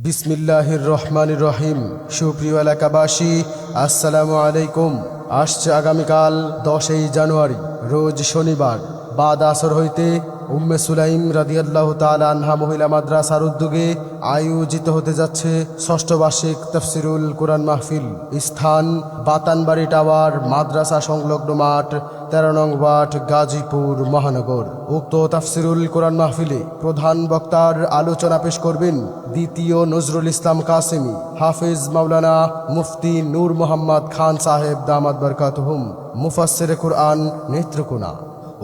বিসমিল্লাহির রহমানির রহিম। সুপ্রিয় এলাকাবাসী, আসসালামু আলাইকুম। আসছে আগামীকাল 10ই জানুয়ারি রোজ শনিবার বাদ আসর হইতে উম্মে সুলাইম রাদিয়াল্লাহু তাআলা আনহা মহিলা মাদ্রাসার উদ্যোগে আয়োজিত হতে যাচ্ছে ষষ্ঠ বার্ষিক তাফসিরুল কোরআন মাহফিল। স্থান বাতানবাড়ি টাওয়ার, মাদ্রাসা সংলগ্ন মাঠ, 13 নং ওয়ার্ড, গাজীপুর মহানগর। উক্ত তাফসিরুল কোরআন মাহফিলে প্রধান বক্তার আলোচনা পেশ করবেন দ্বিতীয় নজরুল ইসলাম কাসেমি, হাফিজ মাওলানা মুফতি নূর মোহাম্মদ খান সাহেব দামাত বরকাতুহুম, মুফাসসিরে কুরআন নেত্রকোনা।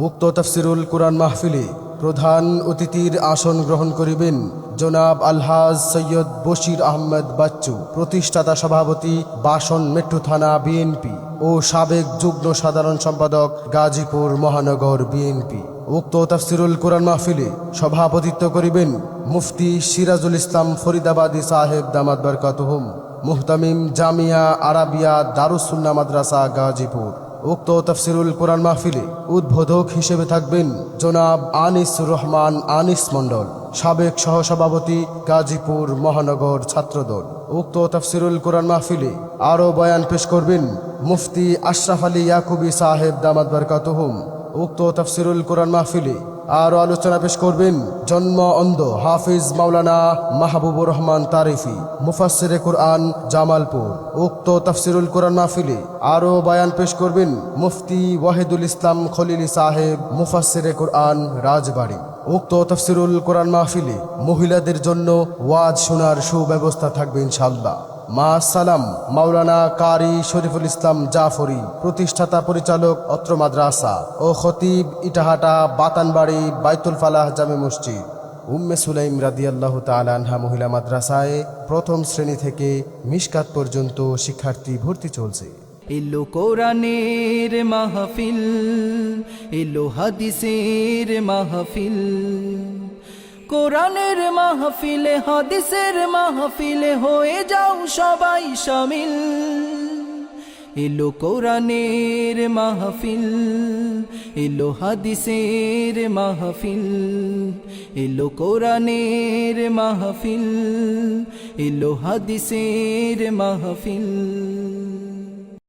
উক্ত তাফসিরুল কোরআন মাহফিলে প্রধান অতিথির আসন গ্রহণ করিবেন জনাব আলহাজ সৈয়দ বশির আহমেদ বাচ্চু, প্রতিষ্ঠাতা সভাপতি, বাসন মেট্রো থানা বিএনপি ও সাবেক যুগ্ম সাধারণ সম্পাদক, গাজীপুর মহানগর বিএনপি। উক্ত তাফসিরুল কোরআন মাহফিলে সভাপতিত্ব করিবেন মুফতি সিরাজুল ইসলাম ফরিদাবাদী সাহেব দামাত বরকাতুহুম, মুহতামিম জামিয়া আরাবিয়া দারুস সুন্নাহ মাদ্রাসা গাজীপুর। উক্ত তাফসিরুল কোরআন মাহফিলে উদ্বোধক হিসেবে থাকবেন জনাব আনিসুর রহমান আনিস মণ্ডল, সাবেক সহসভাপতি, গাজীপুর মহানগর ছাত্রদল। উক্ত তাফসিরুল কোরআন মাহফিলে আরও বয়ান পেশ করবেন মুফতি আশরাফ আলী ইয়াকুবী সাহেব দামাত বরকাতুহুম। উক্ত তাফসিরুল কোরআন মাহফিলে আরও আলোচনা পেশ করবেন জন্ম অন্ধ হাফিজ মাওলানা মাহবুবুর রহমান তারিফি, মুফাসসিরে কুরআন জামালপুর। উক্ত তাফসিরুল কোরআন মাহফিলে আরও বয়ান পেশ করবেন মুফতি ওয়াহিদুল ইসলাম খলিলি সাহেব, মুফাসসিরে কুরআন রাজবাড়ী। উক্ত তাফসিরুল কোরআন মাহফিলে মহিলাদের জন্য ওয়াজ শোনার সুব্যবস্থা থাকবে ইনশাআল্লাহ। মা সালাম মাওলানা কারি শরীফুল ইসলাম জাফরি, প্রতিষ্ঠাতা পরিচালক অত্র মাদ্রাসা ও খতিব ইটাহাটা বাতানবাড়ি বাইতুল ফালাহ জামে মসজিদ। উম্মে সুলাইম রাদিয়াল্লাহু তাআলা আনহা মহিলা মাদ্রাসায় প্রথম শ্রেণী থেকে মিশকাত পর্যন্ত শিক্ষার্থী ভর্তি চলছে। এলো কোরআনের মাহফিল, এলো হাদিসের মাহফিল, কোরআনের মাহফিলে হাদিসের মাহফিলে হয়ে যাও সবাই শামিল। এলো কোরআনের মাহফিল, এলো হাদিসের মাহফিল, এলো কোরআনের মাহফিল, এলো হাদিসের মাহফিল।